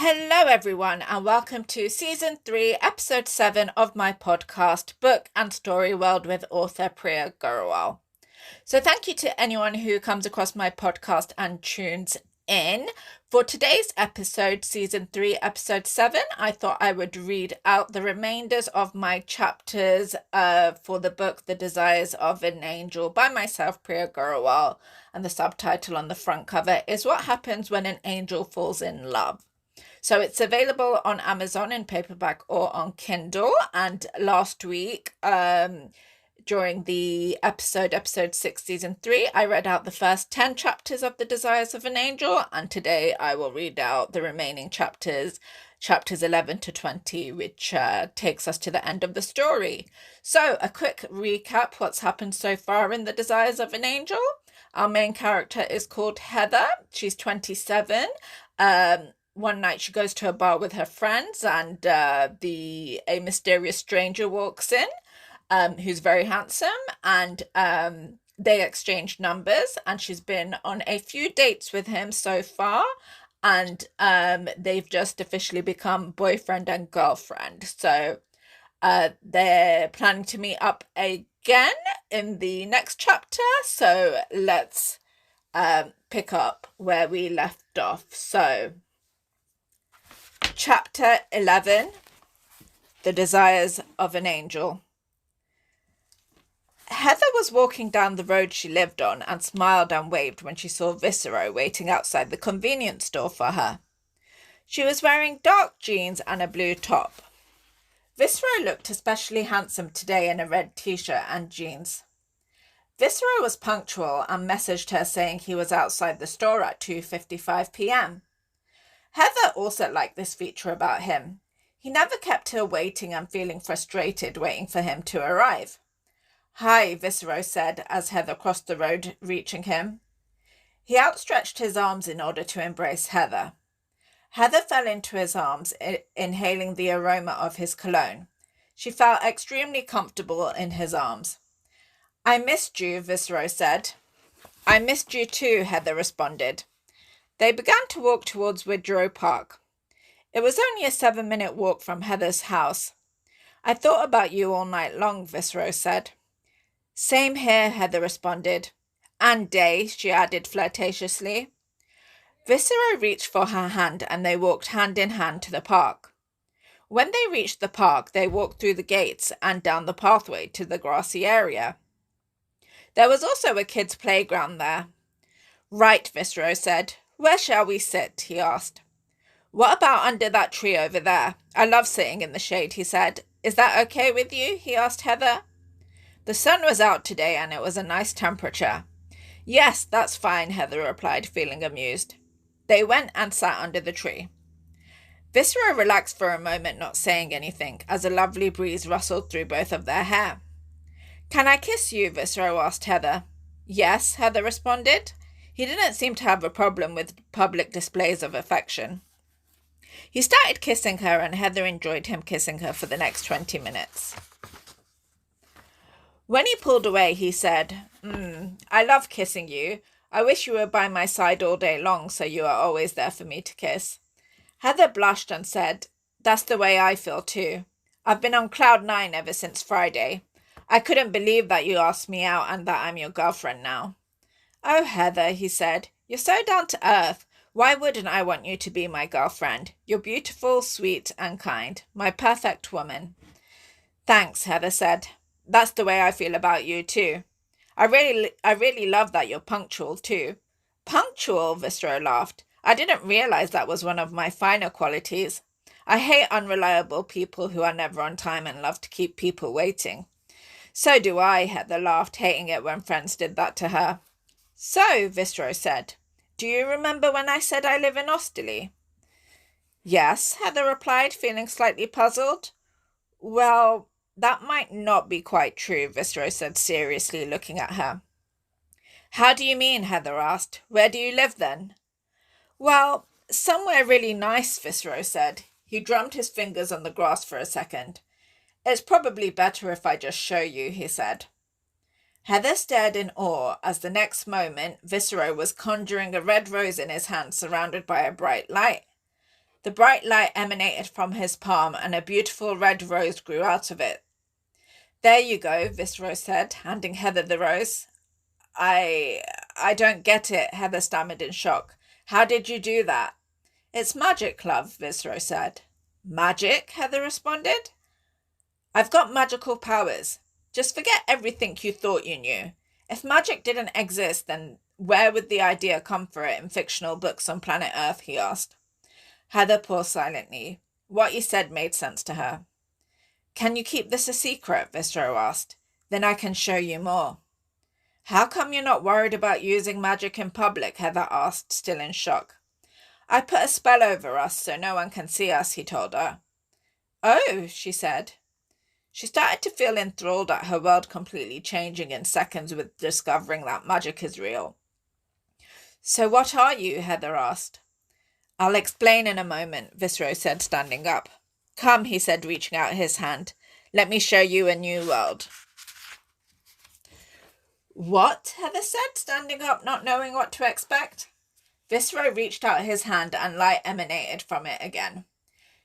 Hello, everyone, and welcome to Season 3, Episode 7 of my podcast, Book and Story World with author Priya Grewal. So thank you to anyone who comes across my podcast and tunes in. For today's episode, Season 3, Episode 7, I thought I would read out the remainders of my chapters for the book The Desires of an Angel by myself, Priya Grewal, and the subtitle on the front cover is What Happens When an Angel Falls in Love. So it's available on Amazon in paperback or on Kindle. And last week, during the episode 6, season 3, I read out the first 10 chapters of The Desires of an Angel. And today I will read out the remaining chapters 11 to 20, which takes us to the end of the story. So a quick recap what's happened so far in The Desires of an Angel. Our main character is called Heather. She's 27. One night she goes to a bar with her friends and a mysterious stranger walks in who's very handsome, and they exchange numbers, and she's been on a few dates with him so far, and they've just officially become boyfriend and girlfriend. So they're planning to meet up again in the next chapter. So let's pick up where we left off. So Chapter 11, The Desires of an Angel. Heather was walking down the road she lived on and smiled and waved when she saw Viscero waiting outside the convenience store for her. She was wearing dark jeans and a blue top. Viscero looked especially handsome today in a red t-shirt and jeans. Viscero was punctual and messaged her saying he was outside the store at 2:55 p.m. Heather also liked this feature about him. He never kept her waiting and feeling frustrated waiting for him to arrive. "Hi," Viscero said as Heather crossed the road, reaching him. He outstretched his arms in order to embrace Heather. Heather fell into his arms, inhaling the aroma of his cologne. She felt extremely comfortable in his arms. "I missed you," Viscero said. "I missed you too," Heather responded. They began to walk towards Widgerow Park. It was only a 7-minute walk from Heather's house. "I thought about you all night long," Viscero said. "Same here," Heather responded. "And day," she added flirtatiously. Viscero reached for her hand and they walked hand in hand to the park. When they reached the park, they walked through the gates and down the pathway to the grassy area. There was also a kids' playground there. "Right," Viscero said. "Where shall we sit?" he asked. "What about under that tree over there? I love sitting in the shade," he said. "Is that okay with you?" he asked Heather. The sun was out today and it was a nice temperature. "Yes, that's fine," Heather replied, feeling amused. They went and sat under the tree. Viscero relaxed for a moment, not saying anything, as a lovely breeze rustled through both of their hair. "Can I kiss you?" Viscero asked Heather. "Yes," Heather responded. He didn't seem to have a problem with public displays of affection. He started kissing her, and Heather enjoyed him kissing her for the next 20 minutes. When he pulled away, he said, "I love kissing you. I wish you were by my side all day long so you are always there for me to kiss." Heather blushed and said, "That's the way I feel too. I've been on cloud 9 ever since Friday. I couldn't believe that you asked me out and that I'm your girlfriend now." "Oh, Heather," he said, "you're so down to earth. Why wouldn't I want you to be my girlfriend? You're beautiful, sweet, and kind. My perfect woman." "Thanks," Heather said. "That's the way I feel about you, too. I really love that you're punctual, too." "Punctual?" Viscero laughed. "I didn't realize that was one of my finer qualities. I hate unreliable people who are never on time and love to keep people waiting." "So do I," Heather laughed, hating it when friends did that to her. "So," Viscero said, "do you remember when I said I live in Osterley?" "Yes," Heather replied, feeling slightly puzzled. "Well, that might not be quite true," Viscero said seriously, looking at her. "How do you mean?" Heather asked. "Where do you live then?" "Well, somewhere really nice," Viscero said. He drummed his fingers on the grass for a second. "It's probably better if I just show you," he said. Heather stared in awe as the next moment Viscero was conjuring a red rose in his hand surrounded by a bright light. The bright light emanated from his palm, and a beautiful red rose grew out of it. "There you go," Visro said, handing Heather the rose. I don't get it," Heather stammered in shock. "How did you do that?" "It's magic, love," Visro said. "Magic?" Heather responded. "I've got magical powers. Just forget everything you thought you knew. If magic didn't exist, then where would the idea come for it in fictional books on planet Earth?" he asked. Heather paused silently. What he said made sense to her. "Can you keep this a secret?" Visro asked. "Then I can show you more." "How come you're not worried about using magic in public?" Heather asked, still in shock. "I put a spell over us so no one can see us," he told her. "Oh," she said. She started to feel enthralled at her world completely changing in seconds with discovering that magic is real. "So what are you?" Heather asked. "I'll explain in a moment," Visro said, standing up. "Come," he said, reaching out his hand. "Let me show you a new world." "What?" Heather said, standing up, not knowing what to expect. Visro reached out his hand and light emanated from it again.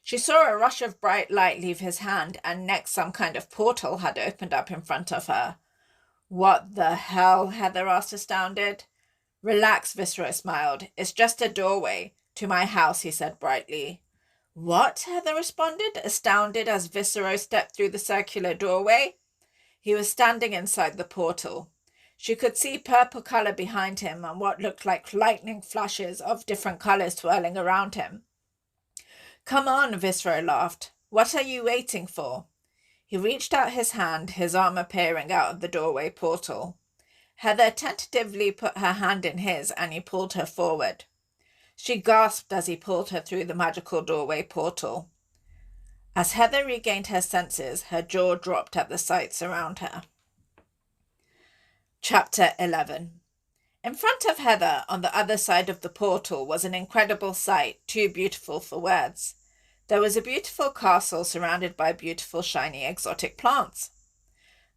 She saw a rush of bright light leave his hand, and next some kind of portal had opened up in front of her. "What the hell?" Heather asked, astounded. "Relax," Visro smiled. "It's just a doorway to my house," he said brightly. "What?" Heather responded, astounded as Visro stepped through the circular doorway. He was standing inside the portal. She could see purple color behind him and what looked like lightning flashes of different colors swirling around him. "Come on," Visro laughed. "What are you waiting for?" He reached out his hand, his arm appearing out of the doorway portal. Heather tentatively put her hand in his and he pulled her forward. She gasped as he pulled her through the magical doorway portal. As Heather regained her senses, her jaw dropped at the sights around her. Chapter 11. In front of Heather, on the other side of the portal, was an incredible sight, too beautiful for words. There was a beautiful castle surrounded by beautiful, shiny, exotic plants.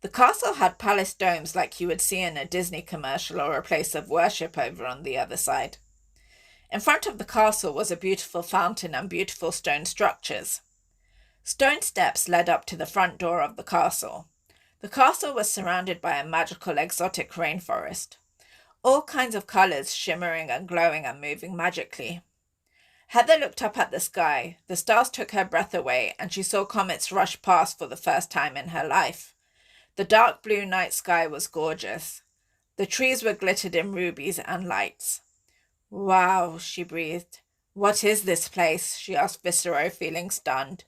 The castle had palace domes like you would see in a Disney commercial or a place of worship over on the other side. In front of the castle was a beautiful fountain and beautiful stone structures. Stone steps led up to the front door of the castle. The castle was surrounded by a magical exotic rainforest. All kinds of colors shimmering and glowing and moving magically. Heather looked up at the sky. The stars took her breath away, and she saw comets rush past for the first time in her life. The dark blue night sky was gorgeous. The trees were glittered in rubies and lights. "Wow," she breathed. "What is this place?" she asked Visro, feeling stunned.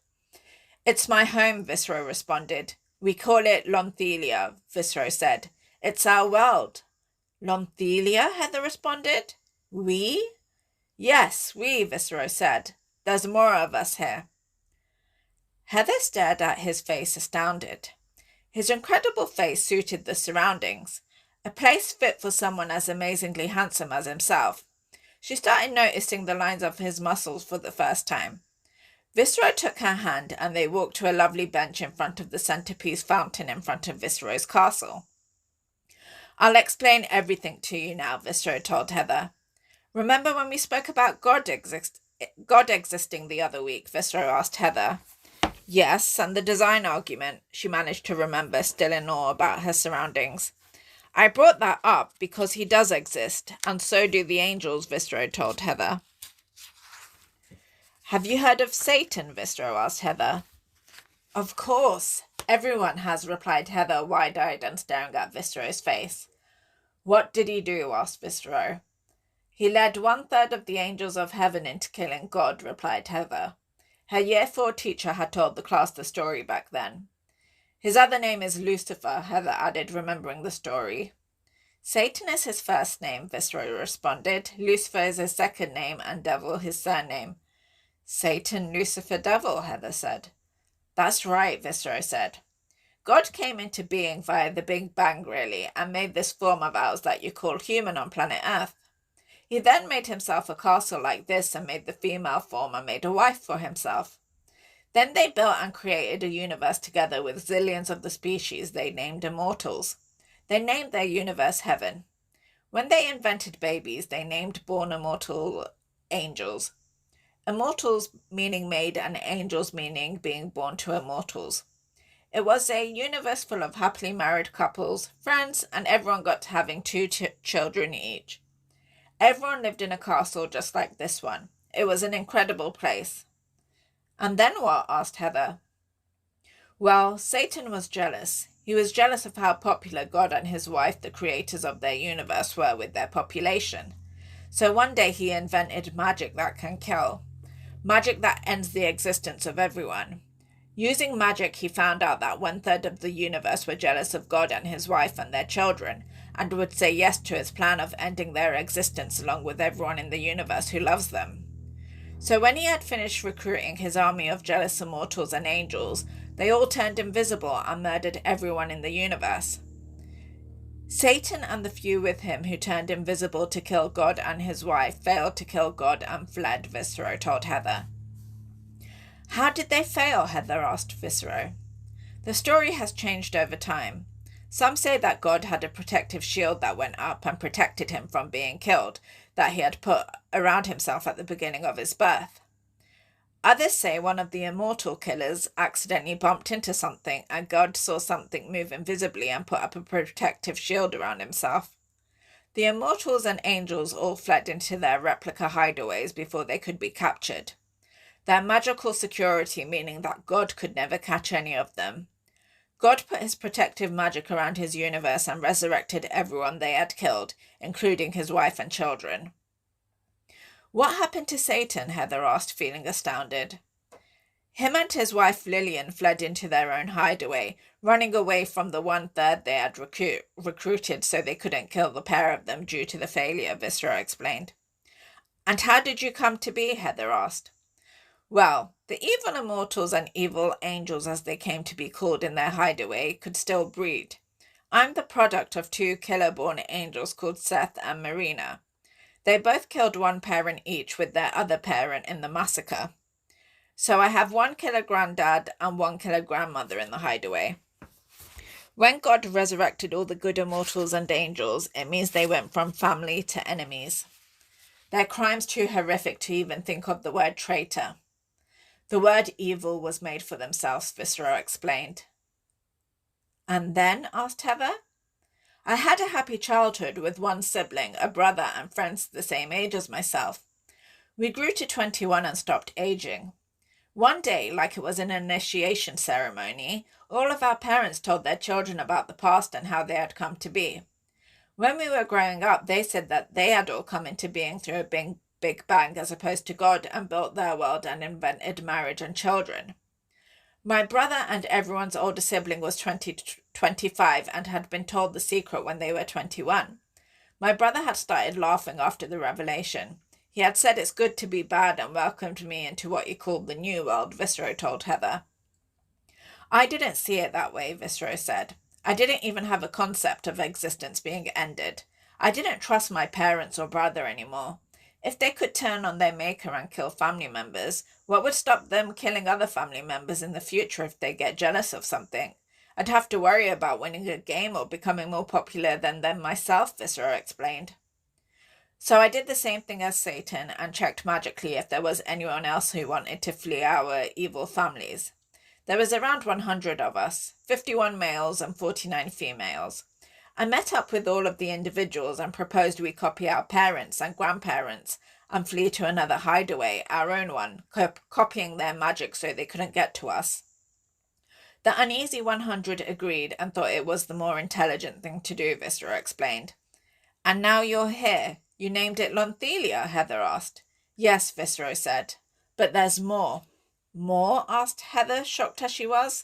"It's my home," Visro responded. "We call it Lonthelia," Visro said. "It's our world." "Lonthelia?" Heather responded. "We?" "Yes, we," Visro said. "There's more of us here." Heather stared at his face, astounded. His incredible face suited the surroundings, a place fit for someone as amazingly handsome as himself. She started noticing the lines of his muscles for the first time. Visro took her hand and they walked to a lovely bench in front of the centerpiece fountain in front of Visro's castle. "I'll explain everything to you now," Visro told Heather. "Remember when we spoke about God existing the other week?" Visro asked Heather. "Yes, and the design argument," she managed to remember, still in awe about her surroundings. "I brought that up because he does exist, and so do the angels," Visro told Heather. "Have you heard of Satan?" Visro asked Heather. "Of course. Everyone has," replied Heather, wide-eyed and staring at Visro's face. "What did he do?" asked Visro. "He led 1/3 of the angels of heaven into killing God," replied Heather. Her year 4 teacher had told the class the story back then. "His other name is Lucifer," Heather added, remembering the story. "Satan is his first name," Visro responded. "Lucifer is his second name, and devil his surname." "Satan, Lucifer, devil," Heather said. "That's right," Visro said. "God came into being via the Big Bang, really, and made this form of ours that you call human on planet Earth. He then made himself a castle like this and made the female form and made a wife for himself. Then they built and created a universe together with zillions of the species they named immortals. They named their universe Heaven. When they invented babies, they named born immortal angels. Immortals meaning made and angels meaning being born to immortals. It was a universe full of happily married couples, friends, and everyone got to having two children each. Everyone lived in a castle just like this one. It was an incredible place. And then what? Asked Heather. Well, Satan was jealous. He was jealous of how popular God and his wife, the creators of their universe, were with their population. So one day he invented magic that can kill. Magic that ends the existence of everyone. Using magic, he found out that 1/3 of the universe were jealous of God and his wife and their children, and would say yes to his plan of ending their existence along with everyone in the universe who loves them. So when he had finished recruiting his army of jealous immortals and angels, they all turned invisible and murdered everyone in the universe. Satan and the few with him who turned invisible to kill God and his wife failed to kill God and fled, Viscero told Heather. How did they fail? Heather asked Viscero. The story has changed over time. Some say that God had a protective shield that went up and protected him from being killed, that he had put around himself at the beginning of his birth. Others say one of the immortal killers accidentally bumped into something and God saw something move invisibly and put up a protective shield around himself. The immortals and angels all fled into their replica hideaways before they could be captured. Their magical security meaning that God could never catch any of them. God put his protective magic around his universe and resurrected everyone they had killed, including his wife and children. What happened to Satan? Heather asked, feeling astounded. Him and his wife Lillian fled into their own hideaway, running away from the 1/3 they had recruited so they couldn't kill the pair of them due to the failure, Viscero explained. And how did you come to be? Heather asked. Well, the evil immortals and evil angels, as they came to be called in their hideaway, could still breed. I'm the product of 2 killer-born angels called Seth and Marina. They both killed one parent each with their other parent in the massacre. So I have 1 killer granddad and 1 killer grandmother in the hideaway. When God resurrected all the good immortals and angels, it means they went from family to enemies. Their crimes too horrific to even think of the word traitor. The word evil was made for themselves, Viscero explained. And then? Asked Heather. I had a happy childhood with 1 sibling, a brother, and friends the same age as myself. We grew to 21 and stopped aging. One day, like it was an initiation ceremony, all of our parents told their children about the past and how they had come to be. When we were growing up, they said that they had all come into being through a big bang as opposed to God and built their world and invented marriage and children. My brother and everyone's older sibling was 20 to 25 and had been told the secret when they were 21. My brother had started laughing after the revelation. He had said it's good to be bad and welcomed me into what he called the new world, Viscero told Heather. I didn't see it that way, Viscero said. I didn't even have a concept of existence being ended. I didn't trust my parents or brother anymore. If they could turn on their maker and kill family members, what would stop them killing other family members in the future if they get jealous of something? I'd have to worry about winning a game or becoming more popular than them myself, Viscero explained. So I did the same thing as Satan and checked magically if there was anyone else who wanted to flee our evil families. There was around 100 of us, 51 males and 49 females. I met up with all of the individuals and proposed we copy our parents and grandparents and flee to another hideaway, our own one, copying their magic so they couldn't get to us. The uneasy 100 agreed and thought it was the more intelligent thing to do, Viscero explained. And now you're here. You named it Lonthelia, Heather asked. Yes, Viscero said. But there's more. More? Asked Heather, shocked as she was.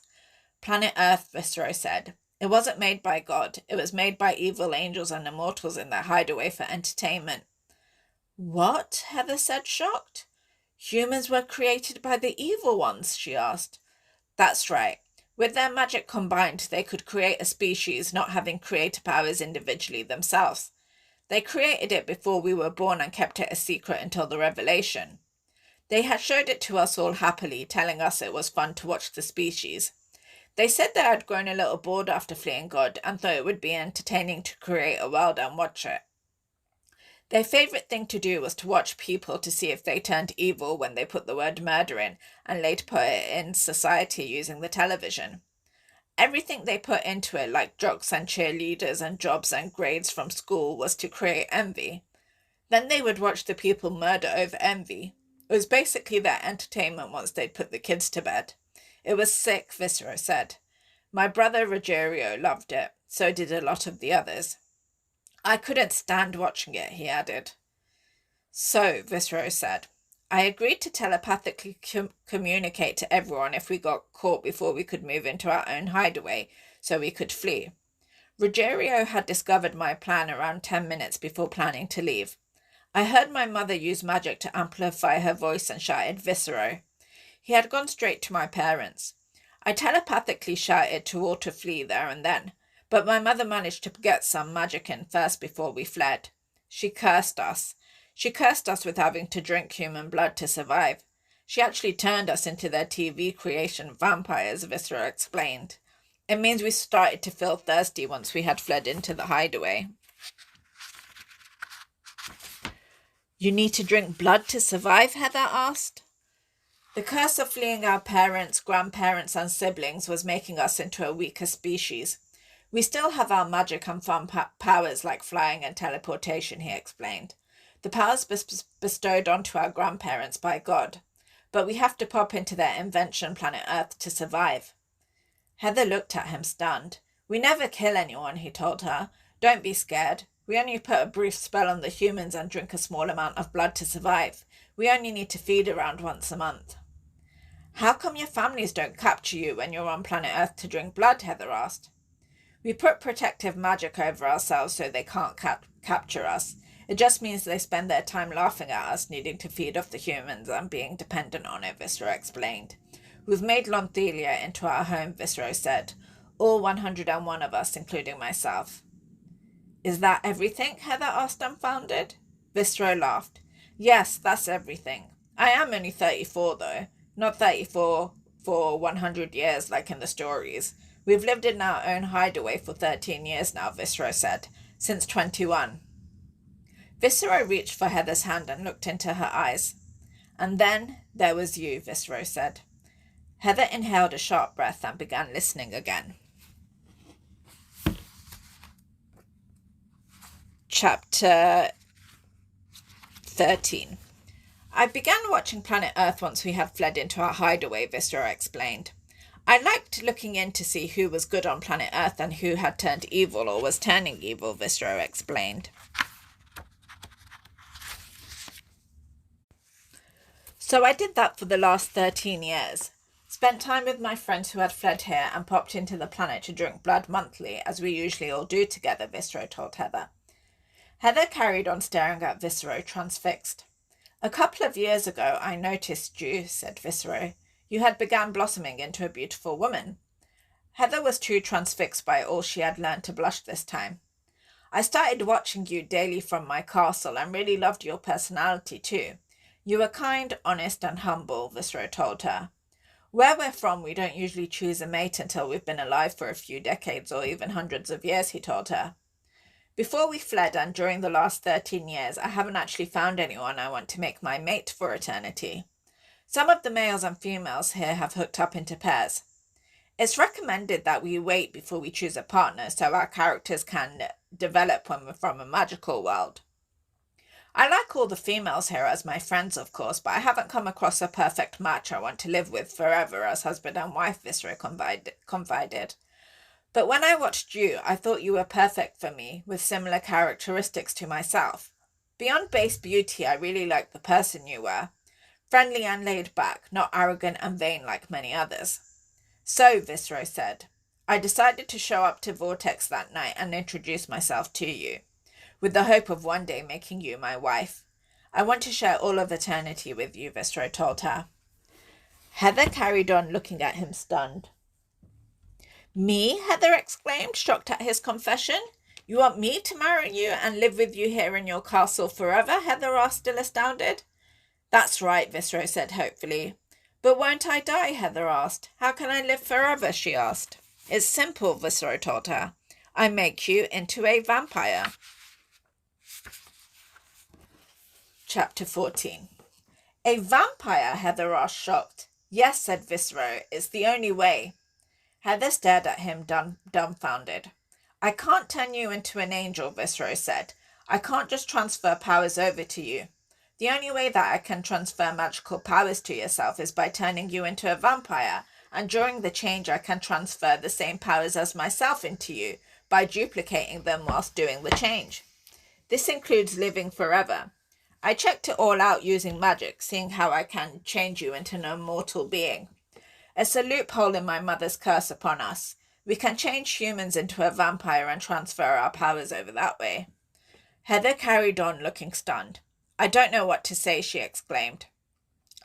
Planet Earth, Viscero said. It wasn't made by God. It was made by evil angels and immortals in their hideaway for entertainment. What? Heather said, shocked. Humans were created by the evil ones, she asked. That's right. With their magic combined, they could create a species not having creator powers individually themselves. They created it before we were born and kept it a secret until the revelation. They had showed it to us all happily, telling us it was fun to watch the species. They said they had grown a little bored after fleeing God and thought it would be entertaining to create a world and watch it. Their favourite thing to do was to watch people to see if they turned evil when they put the word murder in, and later put it in society using the television. Everything they put into it, like jocks and cheerleaders and jobs and grades from school, was to create envy. Then they would watch the people murder over envy. It was basically their entertainment once they'd put the kids to bed. It was sick, Viscero said. My brother Rogerio loved it, so did a lot of the others. I couldn't stand watching it, he added. So, Viscero said, I agreed to telepathically communicate to everyone if we got caught before we could move into our own hideaway, so we could flee. Rogerio had discovered my plan around 10 minutes before planning to leave. I heard my mother use magic to amplify her voice and shouted Viscero. He had gone straight to my parents. I telepathically shouted to all to flee there and then, but my mother managed to get some magic in first before we fled. She cursed us. She cursed us with having to drink human blood to survive. She actually turned us into their TV creation vampires, Viscera explained. It means we started to feel thirsty once we had fled into the hideaway. You need to drink blood to survive? Heather asked. The curse of fleeing our parents, grandparents, and siblings was making us into a weaker species. We still have our magic and fun powers like flying and teleportation, he explained. The powers bestowed onto our grandparents by God. But we have to pop into their invention, planet Earth, to survive. Heather looked at him stunned. We never kill anyone, he told her. Don't be scared. We only put a brief spell on the humans and drink a small amount of blood to survive. We only need to feed around once a month. How come your families don't capture you when you're on planet Earth to drink blood? Heather asked. We put protective magic over ourselves so they can't capture us. It just means they spend their time laughing at us, needing to feed off the humans and being dependent on it, Viscera explained. We've made Lonthelia into our home, Viscera said. All 101 of us, including myself. Is that everything? Heather asked, dumbfounded. Viscera laughed. Yes, that's everything. I am only 34, though. Not 34 for 100 years like in the stories. We've lived in our own hideaway for 13 years now, Viscera said. Since 21. Viscera reached for Heather's hand and looked into her eyes. And then there was you, Viscera said. Heather inhaled a sharp breath and began listening again. Chapter 13. I began watching Planet Earth once we had fled into our hideaway, Viscera explained. I liked looking in to see who was good on Planet Earth and who had turned evil or was turning evil, Viscera explained. So I did that for the last 13 years. Spent time with my friends who had fled here and popped into the planet to drink blood monthly, as we usually all do together, Viscera told Heather. Heather carried on staring at Viscera, transfixed. A couple of years ago I noticed you, said Viscera. You had begun blossoming into a beautiful woman. Heather was too transfixed by all she had learned to blush this time. I started watching you daily from my castle and really loved your personality too. You were kind, honest, and humble, Viscera told her. Where we're from, we don't usually choose a mate until we've been alive for a few decades or even hundreds of years, he told her. Before we fled and during the last 13 years, I haven't actually found anyone I want to make my mate for eternity. Some of the males and females here have hooked up into pairs. It's recommended that we wait before we choose a partner so our characters can develop when we're from a magical world. I like all the females here as my friends, of course, but I haven't come across a perfect match I want to live with forever as husband and wife, Viscera confided. But when I watched you, I thought you were perfect for me, with similar characteristics to myself. Beyond base beauty, I really liked the person you were. Friendly and laid back, not arrogant and vain like many others. So, Viscera said, I decided to show up to Vortex that night and introduce myself to you, with the hope of one day making you my wife. I want to share all of eternity with you, Viscera told her. Heather carried on looking at him stunned. Me? Heather exclaimed, shocked at his confession. You want me to marry you and live with you here in your castle forever? Heather asked, still astounded. That's right, Viscera said hopefully. But won't I die? Heather asked. How can I live forever? She asked. It's simple, Viscera told her. I make you into a vampire. Chapter 14. A vampire, Heather asked, shocked. Yes, said Viscero, it's the only way. Heather stared at him, dumbfounded. I can't turn you into an angel, Viscero said. I can't just transfer powers over to you. The only way that I can transfer magical powers to yourself is by turning you into a vampire, and during the change I can transfer the same powers as myself into you, by duplicating them whilst doing the change. This includes living forever. I checked it all out using magic, seeing how I can change you into an immortal being. It's a loophole in my mother's curse upon us. We can change humans into a vampire and transfer our powers over that way. Heather carried on, looking stunned. I don't know what to say, she exclaimed.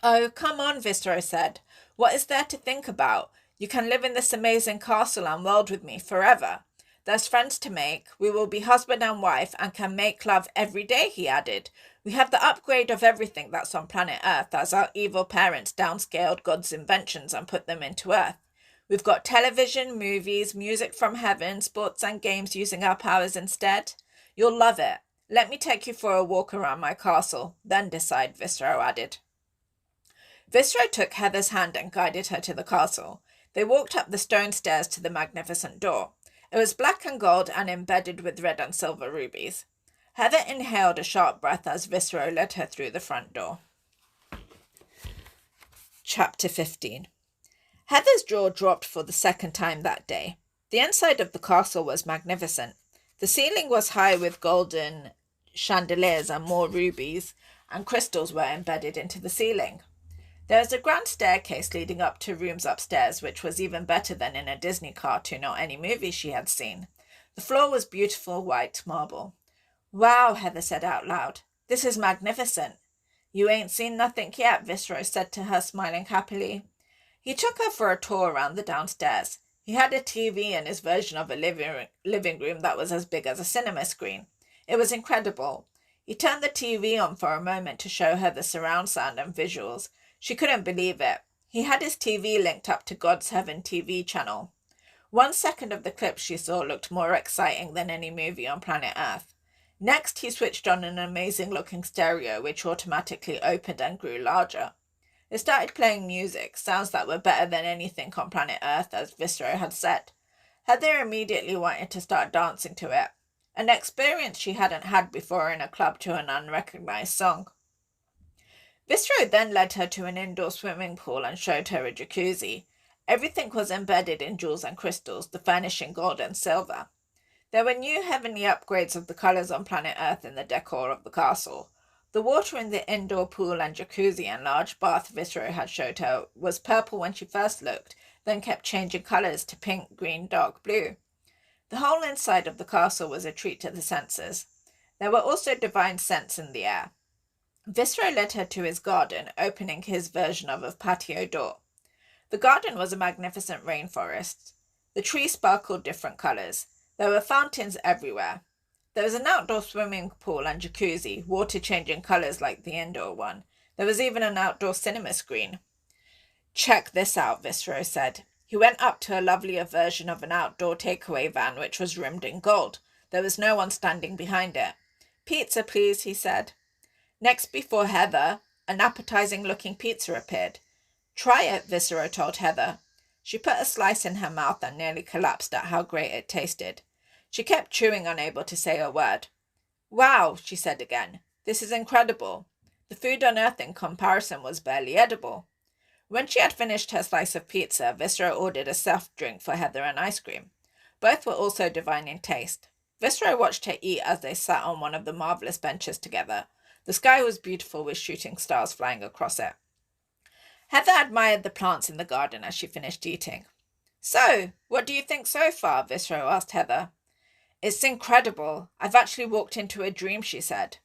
Oh, come on, Viscero said. What is there to think about? You can live in this amazing castle and world with me forever. There's friends to make. We will be husband and wife and can make love every day, he added. We have the upgrade of everything that's on planet Earth, as our evil parents downscaled God's inventions and put them into Earth. We've got television, movies, music from heaven, sports and games using our powers instead. You'll love it. Let me take you for a walk around my castle, then decide, Viscero added. Viscero took Heather's hand and guided her to the castle. They walked up the stone stairs to the magnificent door. It was black and gold and embedded with red and silver rubies. Heather inhaled a sharp breath as Viscero led her through the front door. Chapter 15. Heather's jaw dropped for the second time that day. The inside of the castle was magnificent. The ceiling was high with golden chandeliers and more rubies and crystals were embedded into the ceiling. There was a grand staircase leading up to rooms upstairs, which was even better than in a Disney cartoon or any movie she had seen. The floor was beautiful white marble. Wow, Heather said out loud. This is magnificent. You ain't seen nothing yet, Viscero said to her, smiling happily. He took her for a tour around the downstairs. He had a TV in his version of a living room that was as big as a cinema screen. It was incredible. He turned the TV on for a moment to show her the surround sound and visuals. She couldn't believe it. He had his TV linked up to God's Heaven TV channel. 1 second of the clips she saw looked more exciting than any movie on planet Earth. Next, he switched on an amazing-looking stereo, which automatically opened and grew larger. It started playing music, sounds that were better than anything on planet Earth, as Viscero had said. Heather immediately wanted to start dancing to it, an experience she hadn't had before in a club to an unrecognized song. Viscero then led her to an indoor swimming pool and showed her a jacuzzi. Everything was embedded in jewels and crystals, the furnishing gold and silver. There were new heavenly upgrades of the colours on planet Earth in the decor of the castle. The water in the indoor pool and jacuzzi and large bath Viscero had showed her was purple when she first looked, then kept changing colours to pink, green, dark blue. The whole inside of the castle was a treat to the senses. There were also divine scents in the air. Viscero led her to his garden, opening his version of a patio door. The garden was a magnificent rainforest. The trees sparkled different colours. There were fountains everywhere. There was an outdoor swimming pool and jacuzzi, water changing colours like the indoor one. There was even an outdoor cinema screen. Check this out, Viscero said. He went up to a lovelier version of an outdoor takeaway van which was rimmed in gold. There was no one standing behind it. Pizza, please, he said. Next before Heather, an appetizing-looking pizza appeared. Try it, Viscero told Heather. She put a slice in her mouth and nearly collapsed at how great it tasted. She kept chewing, unable to say a word. Wow, she said again. This is incredible. The food on Earth in comparison was barely edible. When she had finished her slice of pizza, Viscero ordered a soft drink for Heather and ice cream. Both were also divine in taste. Viscero watched her eat as they sat on one of the marvellous benches together. The sky was beautiful with shooting stars flying across it. Heather admired the plants in the garden as she finished eating. So, what do you think so far? Viscero asked Heather. It's incredible. I've actually walked into a dream, she said.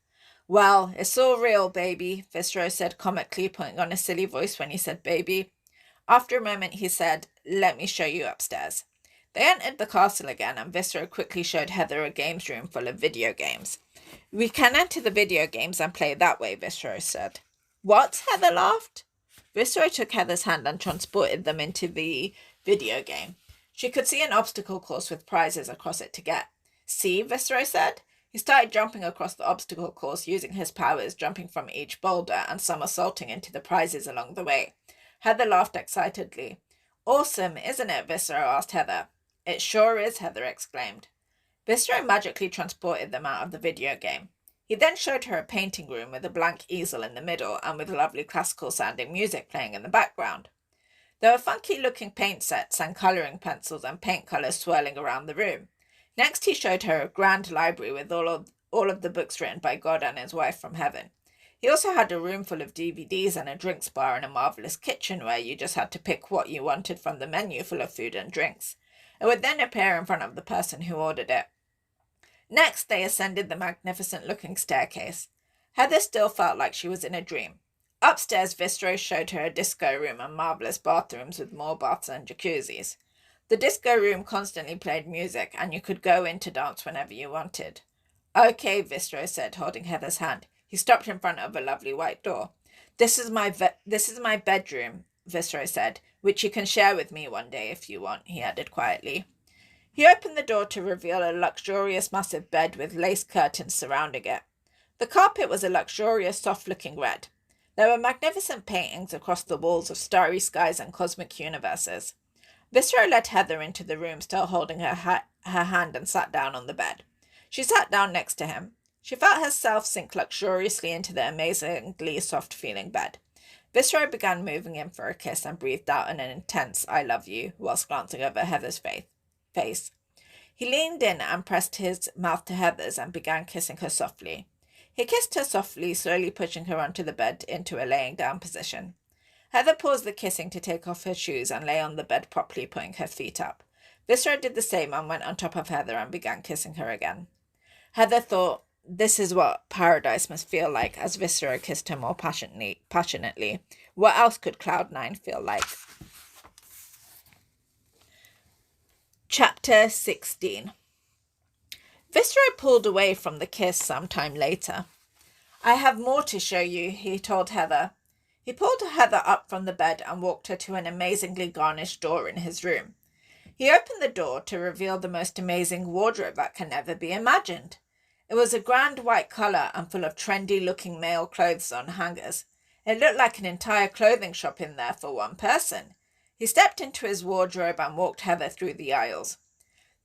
Well, it's all real, baby, Viscero said comically, putting on a silly voice when he said baby. After a moment, he said, let me show you upstairs. They entered the castle again, and Viscero quickly showed Heather a games room full of video games. We can enter the video games and play that way, Viscero said. What? Heather laughed. Viscero took Heather's hand and transported them into the video game. She could see an obstacle course with prizes across it to get. See, Viscero said. He started jumping across the obstacle course using his powers, jumping from each boulder and somersaulting into the prizes along the way. Heather laughed excitedly. Awesome, isn't it? Viscero asked Heather. It sure is, Heather exclaimed. Viscero magically transported them out of the video game. He then showed her a painting room with a blank easel in the middle and with lovely classical-sounding music playing in the background. There were funky-looking paint sets and colouring pencils and paint colours swirling around the room. Next he showed her a grand library with all of the books written by God and his wife from heaven. He also had a room full of DVDs and a drinks bar and a marvellous kitchen where you just had to pick what you wanted from the menu full of food and drinks. It would then appear in front of the person who ordered it. Next, they ascended the magnificent-looking staircase. Heather still felt like she was in a dream. Upstairs, Viscero showed her a disco room and marvellous bathrooms with more baths and jacuzzis. The disco room constantly played music, and you could go in to dance whenever you wanted. Okay, Viscero said, holding Heather's hand. He stopped in front of a lovely white door. This is my bedroom, Viscero said, which you can share with me one day if you want, he added quietly. He opened the door to reveal a luxurious massive bed with lace curtains surrounding it. The carpet was a luxurious soft-looking red. There were magnificent paintings across the walls of starry skies and cosmic universes. Viscero led Heather into the room, still holding her hand, and sat down on the bed. She sat down next to him. She felt herself sink luxuriously into the amazingly soft-feeling bed. Viscero began moving in for a kiss and breathed out an intense "I love you" whilst glancing over Heather's face. He leaned in and pressed his mouth to Heather's and began kissing her softly. He kissed her softly, slowly pushing her onto the bed into a laying down position. Heather paused the kissing to take off her shoes and lay on the bed properly, putting her feet up. Viscero did the same and went on top of Heather and began kissing her again. Heather thought, this is what paradise must feel like, as Viscero kissed her more passionately. What else could Cloud9 feel like? Chapter 16. Viscero pulled away from the kiss some time later. I have more to show you, he told Heather. He pulled Heather up from the bed and walked her to an amazingly garnished door in his room. He opened the door to reveal the most amazing wardrobe that can never be imagined. It was a grand white colour and full of trendy-looking male clothes on hangers. It looked like an entire clothing shop in there for one person. He stepped into his wardrobe and walked Heather through the aisles.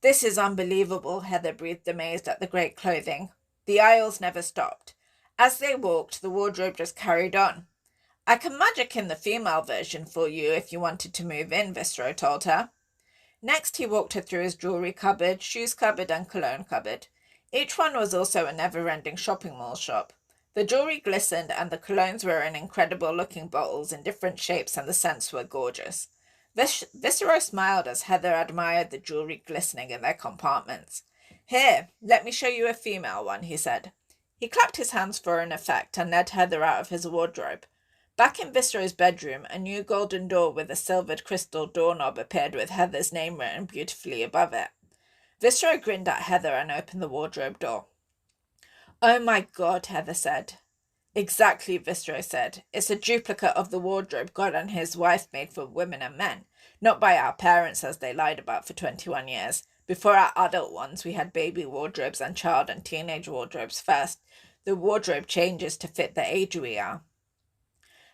This is unbelievable, Heather breathed, amazed at the great clothing. The aisles never stopped. As they walked, the wardrobe just carried on. I can magic in the female version for you if you wanted to move in, Viscero told her. Next, he walked her through his jewellery cupboard, shoes cupboard and cologne cupboard. Each one was also a never-ending shopping mall shop. The jewellery glistened and the colognes were in incredible-looking bottles in different shapes and the scents were gorgeous. Viscero smiled as Heather admired the jewellery glistening in their compartments. Here, let me show you a female one, he said. He clapped his hands for an effect and led Heather out of his wardrobe. Back in Viscero's bedroom, a new golden door with a silvered crystal doorknob appeared with Heather's name written beautifully above it. Viscero grinned at Heather and opened the wardrobe door. Oh my God, Heather said. Exactly, Viscero said. It's a duplicate of the wardrobe God and his wife made for women and men, not by our parents as they lied about for 21 years. Before our adult ones, we had baby wardrobes and child and teenage wardrobes first. The wardrobe changes to fit the age we are.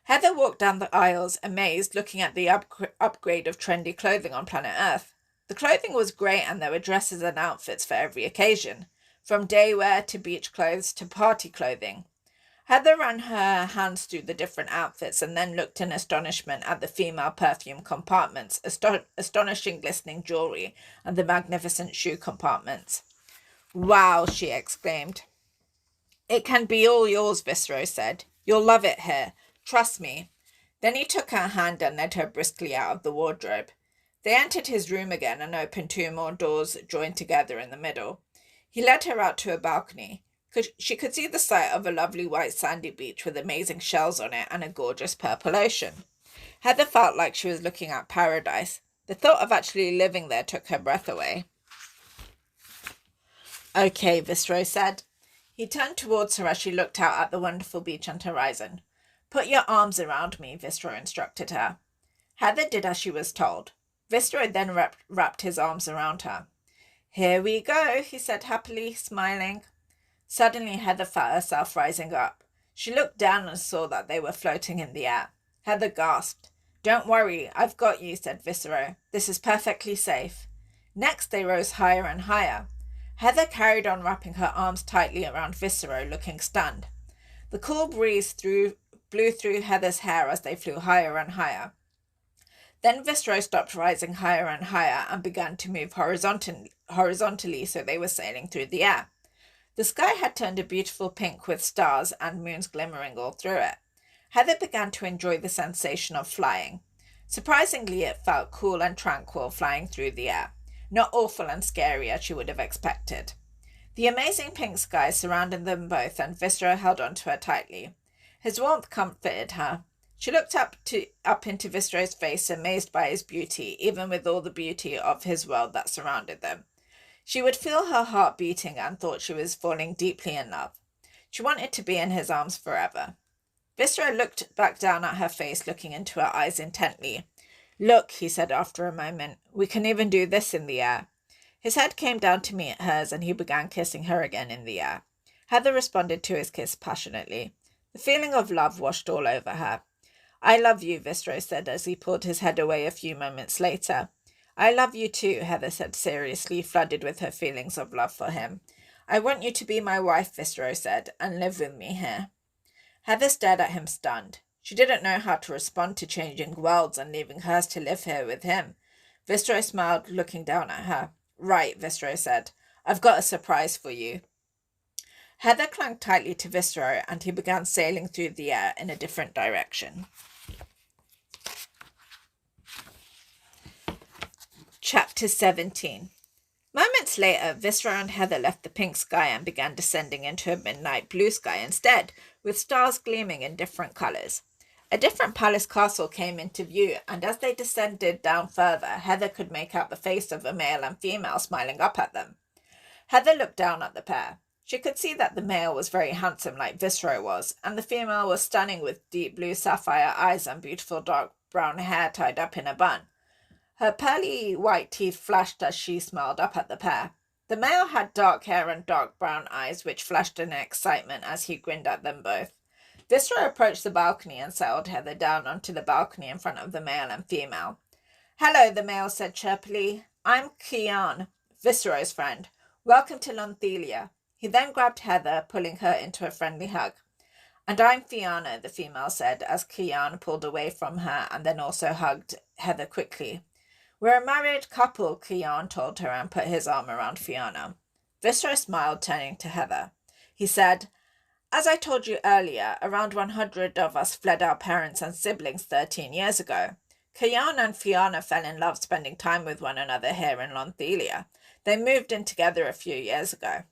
Heather walked down the aisles, amazed, looking at the upgrade of trendy clothing on planet Earth. The clothing was great and there were dresses and outfits for every occasion, from day wear to beach clothes to party clothing. Heather ran her hands through the different outfits and then looked in astonishment at the female perfume compartments, astonishing glistening jewellery, and the magnificent shoe compartments. Wow, she exclaimed. It can be all yours, Viscero said. You'll love it here. Trust me. Then he took her hand and led her briskly out of the wardrobe. They entered his room again and opened two more doors joined together in the middle. He led her out to a balcony. She could see the sight of a lovely white sandy beach with amazing shells on it and a gorgeous purple ocean. Heather felt like she was looking at paradise. The thought of actually living there took her breath away. Okay, Viscero said. He turned towards her as she looked out at the wonderful beach and horizon. Put your arms around me, Viscero instructed her. Heather did as she was told. Viscero then wrapped his arms around her. Here we go, he said happily, smiling. Suddenly, Heather felt herself rising up. She looked down and saw that they were floating in the air. Heather gasped. "Don't worry, I've got you," said Viscero. "This is perfectly safe." Next, they rose higher and higher. Heather carried on wrapping her arms tightly around Viscero, looking stunned. The cool breeze blew through Heather's hair as they flew higher and higher. Then Viscero stopped rising higher and higher and began to move horizontally, so they were sailing through the air. The sky had turned a beautiful pink with stars and moons glimmering all through it. Heather began to enjoy the sensation of flying. Surprisingly, it felt cool and tranquil flying through the air, not awful and scary as she would have expected. The amazing pink sky surrounded them both, and Viscero held on to her tightly. His warmth comforted her. She looked up into Viscero's face, amazed by his beauty, even with all the beauty of his world that surrounded them. She would feel her heart beating and thought she was falling deeply in love. She wanted to be in his arms forever. Viscero looked back down at her face, looking into her eyes intently. "Look," he said after a moment, "we can even do this in the air." His head came down to meet hers, and he began kissing her again in the air. Heather responded to his kiss passionately. The feeling of love washed all over her. "I love you," Viscero said as he pulled his head away a few moments later. "I love you too," Heather said seriously, flooded with her feelings of love for him. "I want you to be my wife," Viscero said, "and live with me here." Heather stared at him stunned. She didn't know how to respond to changing worlds and leaving hers to live here with him. Viscero smiled, looking down at her. "Right," Viscero said. "I've got a surprise for you." Heather clung tightly to Viscero, and he began sailing through the air in a different direction. Chapter 17. Moments later, Viscero and Heather left the pink sky and began descending into a midnight blue sky instead, with stars gleaming in different colours. A different palace castle came into view, and as they descended down further, Heather could make out the face of a male and female smiling up at them. Heather looked down at the pair. She could see that the male was very handsome like Viscero was, and the female was stunning with deep blue sapphire eyes and beautiful dark brown hair tied up in a bun. Her pearly white teeth flashed as she smiled up at the pair. The male had dark hair and dark brown eyes, which flashed in excitement as he grinned at them both. Viscero approached the balcony and settled Heather down onto the balcony in front of the male and female. "Hello," the male said chirpily. "I'm Kian, Viscero's friend. Welcome to Lonthelia." He then grabbed Heather, pulling her into a friendly hug. "And I'm Fiona," the female said, as Kian pulled away from her and then also hugged Heather quickly. "We're a married couple," Kian told her and put his arm around Fiona. Viscero smiled, turning to Heather. He said, "As I told you earlier, around 100 of us fled our parents and siblings 13 years ago. Kian and Fiona fell in love spending time with one another here in Lonthelia. They moved in together a few years ago."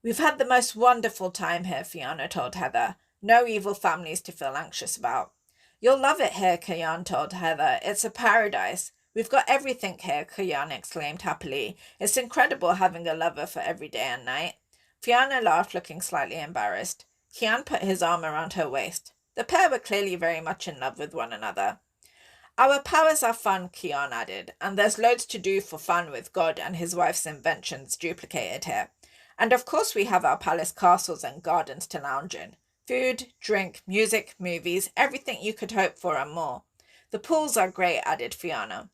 "We've had the most wonderful time here," Fiona told Heather. "No evil families to feel anxious about." "You'll love it here," Kian told Heather. "It's a paradise. We've got everything here," Kian exclaimed happily. "It's incredible having a lover for every day and night." Fiona laughed, looking slightly embarrassed. Kian put his arm around her waist. The pair were clearly very much in love with one another. "Our powers are fun," Kian added, "and there's loads to do for fun with God and his wife's inventions duplicated here. And of course we have our palace castles and gardens to lounge in. Food, drink, music, movies, everything you could hope for and more. The pools are great," added Fiona.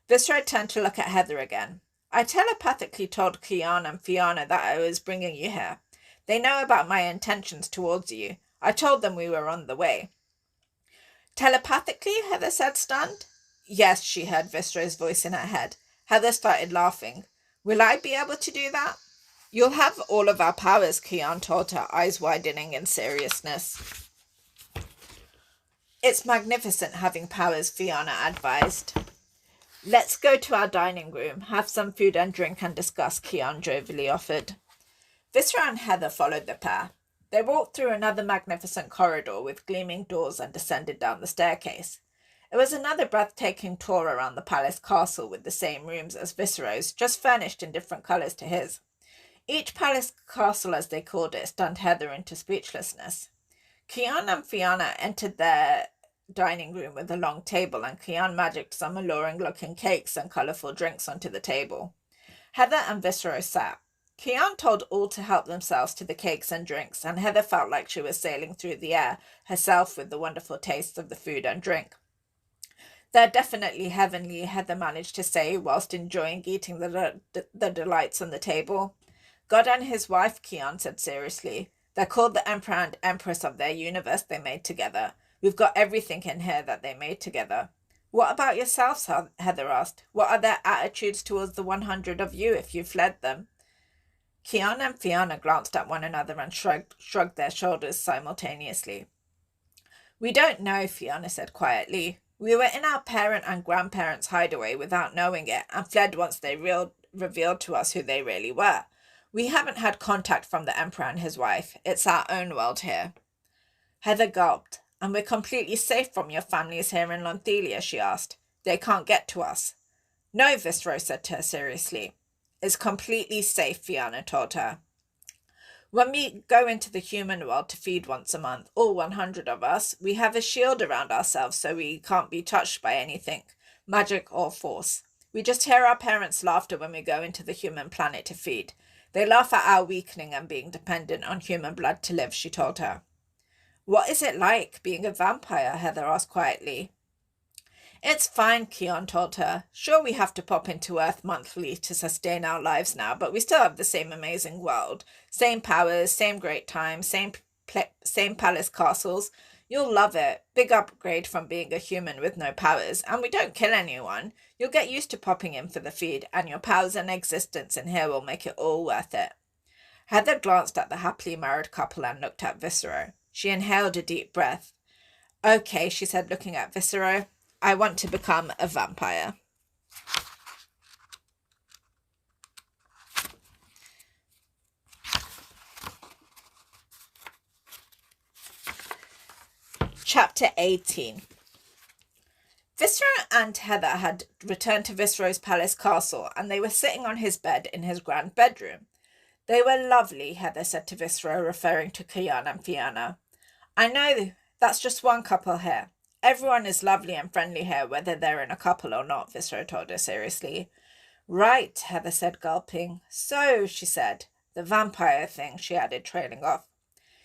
Viscero turned to look at Heather again. "I telepathically told Kian and Fiona that I was bringing you here. They know about my intentions towards you. I told them we were on the way." "Telepathically?" Heather said, stunned. "Yes," she heard Viscero's voice in her head. Heather started laughing. "Will I be able to do that?" "You'll have all of our powers," Kian told her, eyes widening in seriousness. "It's magnificent having powers," Fiona advised. "Let's go to our dining room, have some food and drink and discuss," Kian jovially offered. Viscero and Heather followed the pair. They walked through another magnificent corridor with gleaming doors and descended down the staircase. It was another breathtaking tour around the palace castle with the same rooms as Viscero's, just furnished in different colours to his. Each palace castle, as they called it, stunned Heather into speechlessness. Kian and Fiona entered their dining room with a long table, and Kian magicked some alluring-looking cakes and colourful drinks onto the table. Heather and Viscero sat. Kian told all to help themselves to the cakes and drinks, and Heather felt like she was sailing through the air herself with the wonderful taste of the food and drink. "They're definitely heavenly," Heather managed to say whilst enjoying eating the delights on the table. "God and his wife," Kian said seriously. "They're called the Emperor and Empress of their universe they made together. We've got everything in here that they made together." "What about yourselves?" Heather asked. "What are their attitudes towards the 100 of you if you fled them?" Kian and Fiona glanced at one another and shrugged their shoulders simultaneously. "We don't know," Fiona said quietly. "We were in our parent and grandparents' hideaway without knowing it, and fled once they revealed to us who they really were. We haven't had contact from the Emperor and his wife. It's our own world here." Heather gulped. "And we're completely safe from your families here in Lonthelia?" she asked. "They can't get to us?" "No," Visro said to her seriously. "It's completely safe," Fiona told her. "When we go into the human world to feed once a month, all 100 of us, we have a shield around ourselves so we can't be touched by anything, magic or force. We just hear our parents' laughter when we go into the human planet to feed. They laugh at our weakening and being dependent on human blood to live," she told her. "What is it like, being a vampire?" Heather asked quietly. "It's fine," Kian told her. "Sure, we have to pop into Earth monthly to sustain our lives now, but we still have the same amazing world. Same powers, same great times, same palace castles. You'll love it. Big upgrade from being a human with no powers, and we don't kill anyone. You'll get used to popping in for the feed, and your powers and existence in here will make it all worth it." Heather glanced at the happily married couple and looked at Viscero. She inhaled a deep breath. "Okay," she said, looking at Viscero. "I want to become a vampire." Chapter 18. Viscero and Heather had returned to Viscero's palace castle, and they were sitting on his bed in his grand bedroom. "They were lovely," Heather said to Viscero, referring to Kian and Fiona. "I know, that's just one couple here. Everyone is lovely and friendly here, whether they're in a couple or not," Viscero told her seriously. "Right," Heather said, gulping. "So," she said, "the vampire thing," she added, trailing off.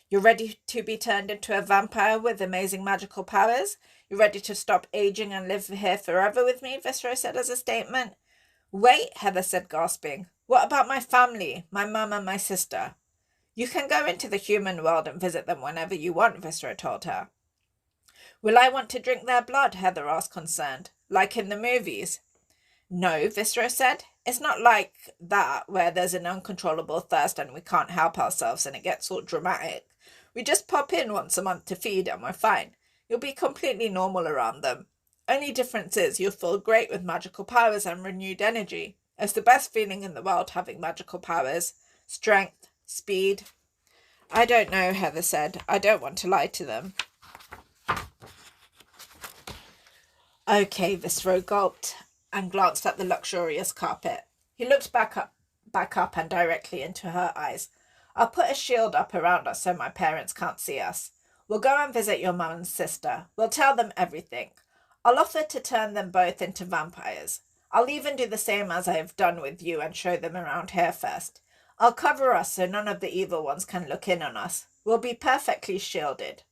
"You're ready to be turned into a vampire with amazing magical powers? You're ready to stop aging and live here forever with me?" Viscero said as a statement. "Wait," Heather said, gasping. "What about my family, my mum and my sister?" "You can go into the human world and visit them whenever you want," Viscero told her. "Will I want to drink their blood?" Heather asked, concerned. "Like in the movies?" "No," Viscero said. "It's not like that, where there's an uncontrollable thirst and we can't help ourselves and it gets all dramatic. We just pop in once a month to feed and we're fine. You'll be completely normal around them. Only difference is you'll feel great with magical powers and renewed energy. It's the best feeling in the world, having magical powers. Strength, speed." "I don't know," Heather said. "I don't want to lie to them." "Okay," Viscero gulped and glanced at the luxurious carpet. He looked back up and directly into her eyes. "I'll put a shield up around us so my parents can't see us. We'll go and visit your mum and sister. We'll tell them everything. I'll offer to turn them both into vampires. I'll even do the same as I have done with you and show them around here first. I'll cover us so none of the evil ones can look in on us. We'll be perfectly shielded."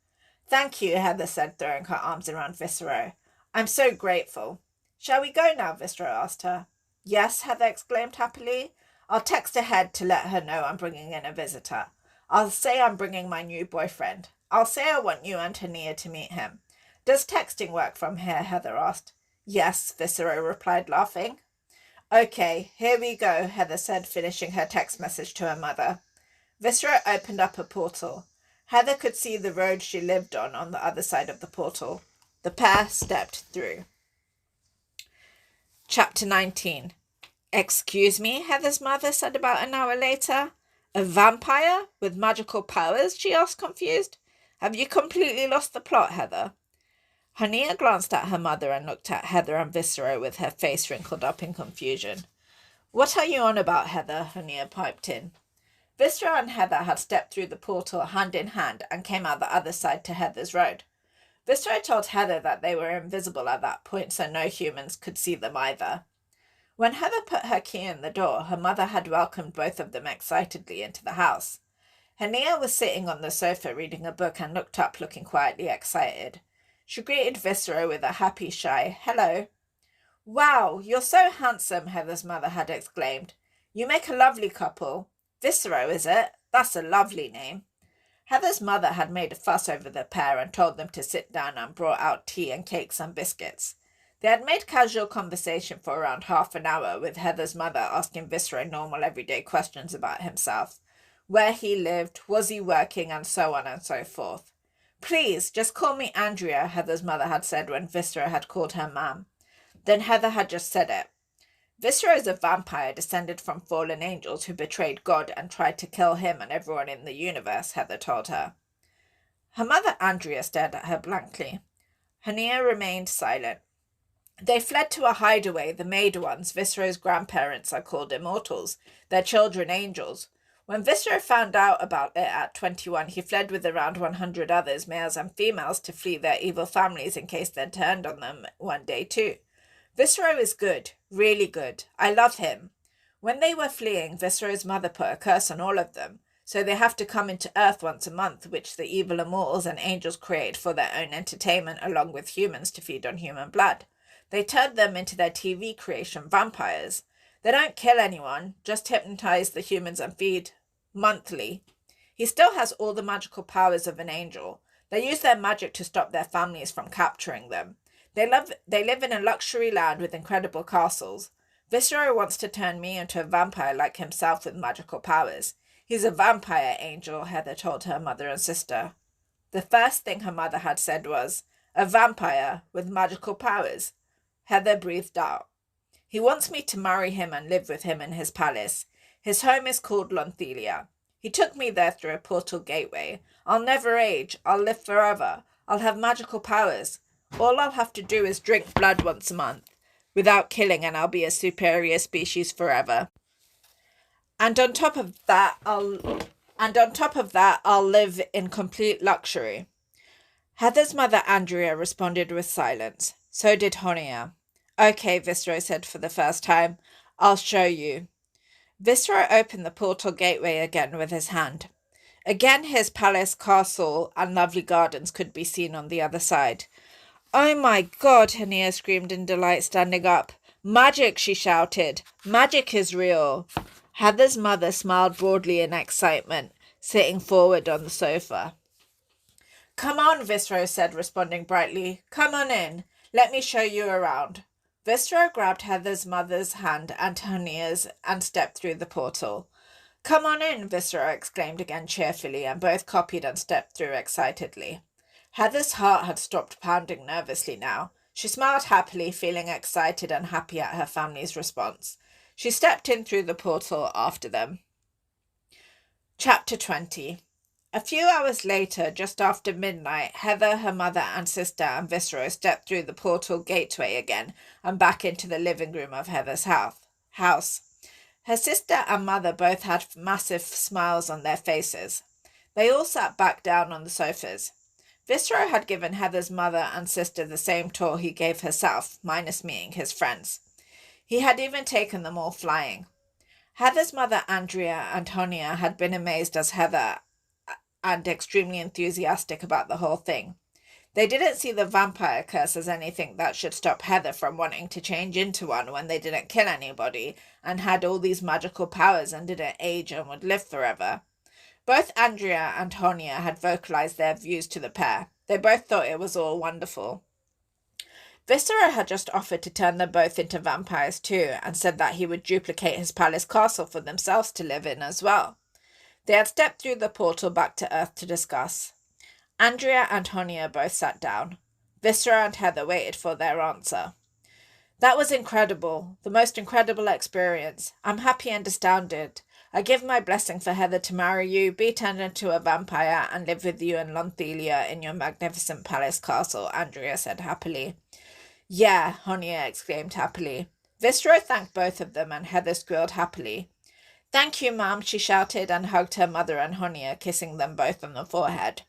"Thank you," Heather said, throwing her arms around Viscero. "I'm so grateful." "Shall we go now?" Viscero asked her. "Yes," Heather exclaimed happily. "I'll text ahead to let her know I'm bringing in a visitor. I'll say I'm bringing my new boyfriend. I'll say I want you and Tania to meet him." "Does texting work from here?" Heather asked. "Yes," Viscero replied, laughing. "Okay, here we go," Heather said, finishing her text message to her mother. Viscero opened up a portal. Heather could see the road she lived on the other side of the portal. The pair stepped through. Chapter 19. "Excuse me," Heather's mother said about an hour later. "A vampire? With magical powers?" she asked, confused. "Have you completely lost the plot, Heather?" Hania glanced at her mother and looked at Heather and Viscero with her face wrinkled up in confusion. "What are you on about, Heather?" Hania piped in. Viscero and Heather had stepped through the portal hand in hand and came out the other side to Heather's road. Viscero told Heather that they were invisible at that point, so no humans could see them either. When Heather put her key in the door, her mother had welcomed both of them excitedly into the house. Hania was sitting on the sofa reading a book and looked up looking quietly excited. She greeted Viscero with a happy, shy hello. Wow, you're so handsome, Heather's mother had exclaimed. You make a lovely couple. Viscero, is it? That's a lovely name. Heather's mother had made a fuss over the pair and told them to sit down and brought out tea and cakes and biscuits. They had made casual conversation for around half an hour, with Heather's mother asking Viscero normal everyday questions about himself, where he lived, was he working, and so on and so forth. Please, just call me Andrea, Heather's mother had said when Viscero had called her ma'am. Then Heather had just said it. Viscero is a vampire descended from fallen angels who betrayed God and tried to kill him and everyone in the universe, Heather told her. Her mother Andrea stared at her blankly. Hania remained silent. They fled to a hideaway, the maid ones. Viscero's grandparents are called immortals, their children angels. When Viscero found out about it at 21, he fled with around 100 others, males and females, to flee their evil families in case they turned on them one day too. Viscero is good, really good. I love him. When they were fleeing, Viscero's mother put a curse on all of them, so they have to come into Earth once a month, which the evil immortals and angels create for their own entertainment along with humans to feed on human blood. They turned them into their TV creation, vampires. They don't kill anyone, just hypnotize the humans and feed monthly. He still has all the magical powers of an angel. They use their magic to stop their families from capturing them. They live in a luxury land with incredible castles. Viscero wants to turn me into a vampire like himself with magical powers. He's a vampire angel, Heather told her mother and sister. The first thing her mother had said was, a vampire with magical powers. Heather breathed out. He wants me to marry him and live with him in his palace. His home is called Lonthelia. He took me there through a portal gateway. I'll never age. I'll live forever. I'll have magical powers. All I'll have to do is drink blood once a month, without killing, and I'll be a superior species forever. And on top of that, I'll live in complete luxury. Heather's mother Andrea responded with silence. So did Honia. Okay, Viscero said for the first time. I'll show you. Viscero opened the portal gateway again with his hand. Again his palace, castle, and lovely gardens could be seen on the other side. Oh my God, Hania screamed in delight, standing up. Magic, she shouted. Magic is real. Heather's mother smiled broadly in excitement, sitting forward on the sofa. Come on, Viscero said, responding brightly. Come on in. Let me show you around. Viscero grabbed Heather's mother's hand and Hania's and stepped through the portal. Come on in, Viscero exclaimed again cheerfully, and both copied and stepped through excitedly. Heather's heart had stopped pounding nervously now. She smiled happily, feeling excited and happy at her family's response. She stepped in through the portal after them. Chapter 20. A few hours later, just after midnight, Heather, her mother and sister and Viscero stepped through the portal gateway again and back into the living room of Heather's house. Her sister and mother both had massive smiles on their faces. They all sat back down on the sofas. Viscero had given Heather's mother and sister the same tour he gave herself, minus meeting his friends. He had even taken them all flying. Heather's mother Andrea and Honia had been amazed as Heather and extremely enthusiastic about the whole thing. They didn't see the vampire curse as anything that should stop Heather from wanting to change into one when they didn't kill anybody and had all these magical powers and didn't age and would live forever. Both Andrea and Honia had vocalized their views to the pair. They both thought it was all wonderful. Viscero had just offered to turn them both into vampires too, and said that he would duplicate his palace castle for themselves to live in as well. They had stepped through the portal back to Earth to discuss. Andrea and Honia both sat down. Viscero and Heather waited for their answer. That was incredible, the most incredible experience. I'm happy and astounded. I give my blessing for Heather to marry you, be turned into a vampire, and live with you in Lonthelia in your magnificent palace castle, Andrea said happily. Yeah, Honia exclaimed happily. Viscero thanked both of them, and Heather squealed happily. Thank you, Mum, she shouted and hugged her mother and Honia, kissing them both on the forehead.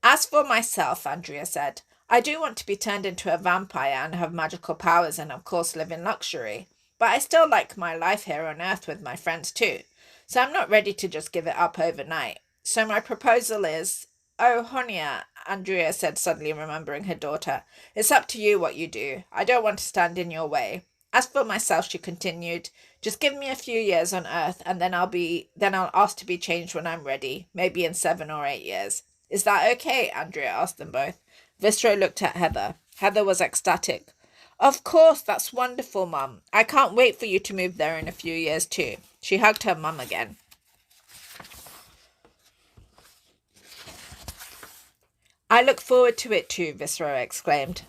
As for myself, Andrea said, I do want to be turned into a vampire and have magical powers and of course live in luxury. but I still like my life here on Earth with my friends too. So I'm not ready to just give it up overnight. So my proposal is, oh, Honia, Andrea said, suddenly remembering her daughter, it's up to you what you do. I don't want to stand in your way. As for myself, she continued, just give me a few years on Earth, and then I'll ask to be changed when I'm ready, maybe in 7 or 8 years. Is that okay? Andrea asked them both. Viscero looked at Heather. Heather was ecstatic. Of course, that's wonderful, Mum. I can't wait for you to move there in a few years too. She hugged her mum again. I look forward to it too, Viscero exclaimed.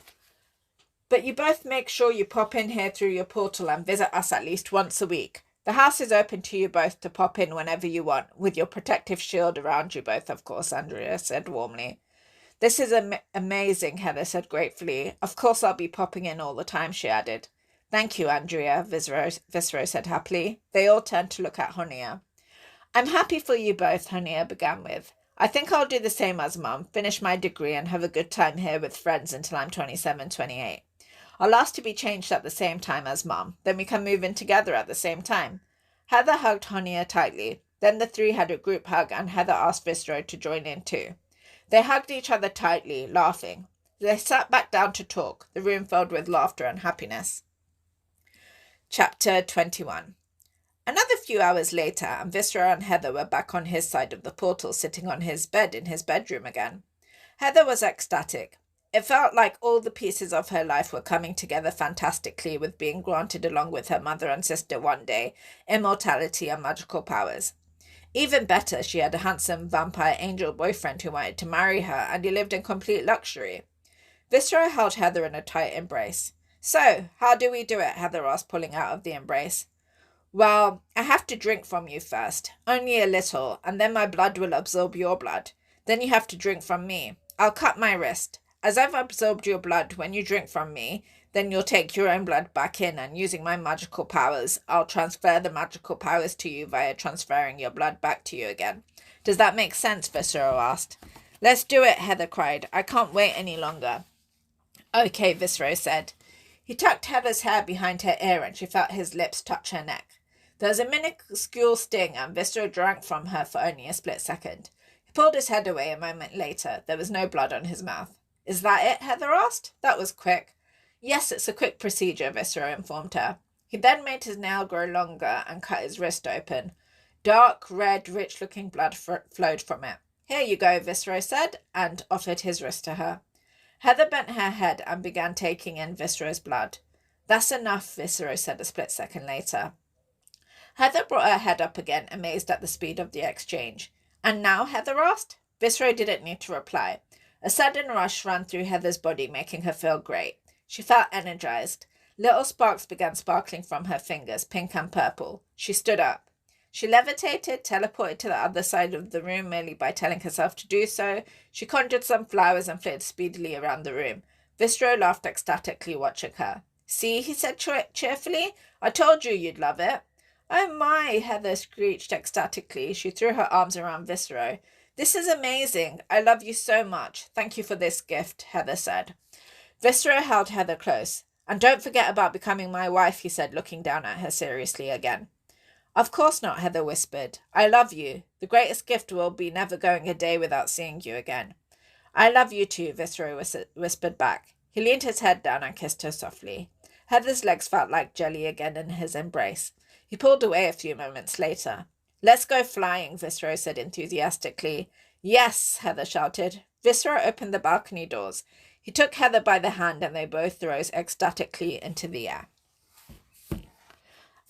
But you both make sure you pop in here through your portal and visit us at least once a week. The house is open to you both to pop in whenever you want, with your protective shield around you both, of course, Andrea said warmly. This is amazing, Heather said gratefully. Of course I'll be popping in all the time, she added. Thank you, Andrea, Viscero said happily. They all turned to look at Honia. I'm happy for you both, Honia began with. I think I'll do the same as Mum, finish my degree and have a good time here with friends until I'm 27, 28. I'll ask to be changed at the same time as Mum. Then we can move in together at the same time. Heather hugged Honia tightly. Then the three had a group hug and Heather asked Viscero to join in too. They hugged each other tightly, laughing. They sat back down to talk, the room filled with laughter and happiness. Chapter 21. Another few hours later, and Viscero and Heather were back on his side of the portal, sitting on his bed in his bedroom again. Heather was ecstatic. It felt like all the pieces of her life were coming together fantastically, with being granted, along with her mother and sister one day, immortality and magical powers. Even better, she had a handsome vampire angel boyfriend who wanted to marry her, and he lived in complete luxury. Viscero held Heather in a tight embrace. So, how do we do it? Heather asked, pulling out of the embrace. Well, I have to drink from you first, only a little, and then my blood will absorb your blood. Then you have to drink from me. I'll cut my wrist. As I've absorbed your blood, when you drink from me, then you'll take your own blood back in, and using my magical powers, I'll transfer the magical powers to you via transferring your blood back to you again. Does that make sense? Viscero asked. Let's do it, Heather cried. I can't wait any longer. Okay, Viscero said. He tucked Heather's hair behind her ear, and she felt his lips touch her neck. There was a minuscule sting, and Viscero drank from her for only a split second. He pulled his head away a moment later. There was no blood on his mouth. Is that it? Heather asked. That was quick. Yes, it's a quick procedure, Viscero informed her. He then made his nail grow longer and cut his wrist open. Dark, red, rich-looking blood flowed from it. Here you go, Viscero said, and offered his wrist to her. Heather bent her head and began taking in Viscero's blood. That's enough, Viscero said a split second later. Heather brought her head up again, amazed at the speed of the exchange. And now? Heather asked. Viscero didn't need to reply. A sudden rush ran through Heather's body, making her feel great. She felt energized. Little sparks began sparkling from her fingers, pink and purple. She stood up. She levitated, teleported to the other side of the room merely by telling herself to do so. She conjured some flowers and flitted speedily around the room. Viscero laughed ecstatically, watching her. See, he said cheerfully. I told you you'd love it. Oh my, Heather screeched ecstatically. She threw her arms around Viscero. This is amazing. I love you so much. Thank you for this gift, Heather said. Viscero held Heather close. And don't forget about becoming my wife, he said, looking down at her seriously again. Of course not, Heather whispered. I love you. The greatest gift will be never going a day without seeing you again. I love you too, Viscero whispered back. He leaned his head down and kissed her softly. Heather's legs felt like jelly again in his embrace. He pulled away a few moments later. Let's go flying, Viscero said enthusiastically. Yes, Heather shouted. Viscero opened the balcony doors. He took Heather by the hand and they both rose ecstatically into the air.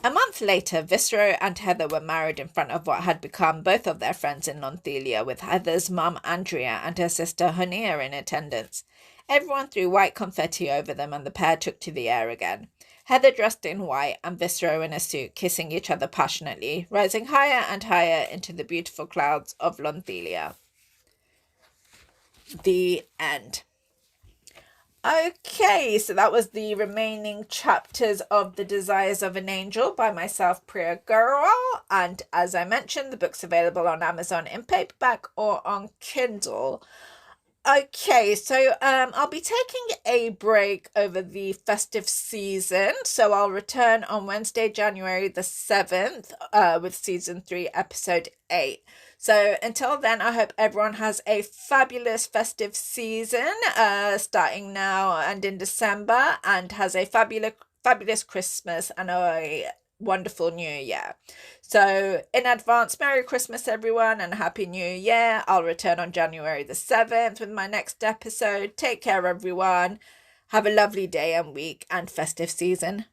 A month later, Viscero and Heather were married in front of what had become both of their friends in Lonthelia, with Heather's mum Andrea and her sister Honia in attendance. Everyone threw white confetti over them and the pair took to the air again. Heather dressed in white and Viscero in a suit, kissing each other passionately, rising higher and higher into the beautiful clouds of Lonthelia. The end. Okay, so that was the remaining chapters of The Desires of an Angel by myself, Priya Grewal. And as I mentioned, the book's available on Amazon in paperback or on Kindle. Okay, so I'll be taking a break over the festive season. So I'll return on Wednesday, January the 7th, with season 3, episode 8. So until then, I hope everyone has a fabulous festive season, starting now and in December, and has a fabulous Christmas and a wonderful New Year. So, in advance, Merry Christmas, everyone, and Happy New Year. I'll return on January the 7th with my next episode. Take care, everyone. Have a lovely day and week and festive season.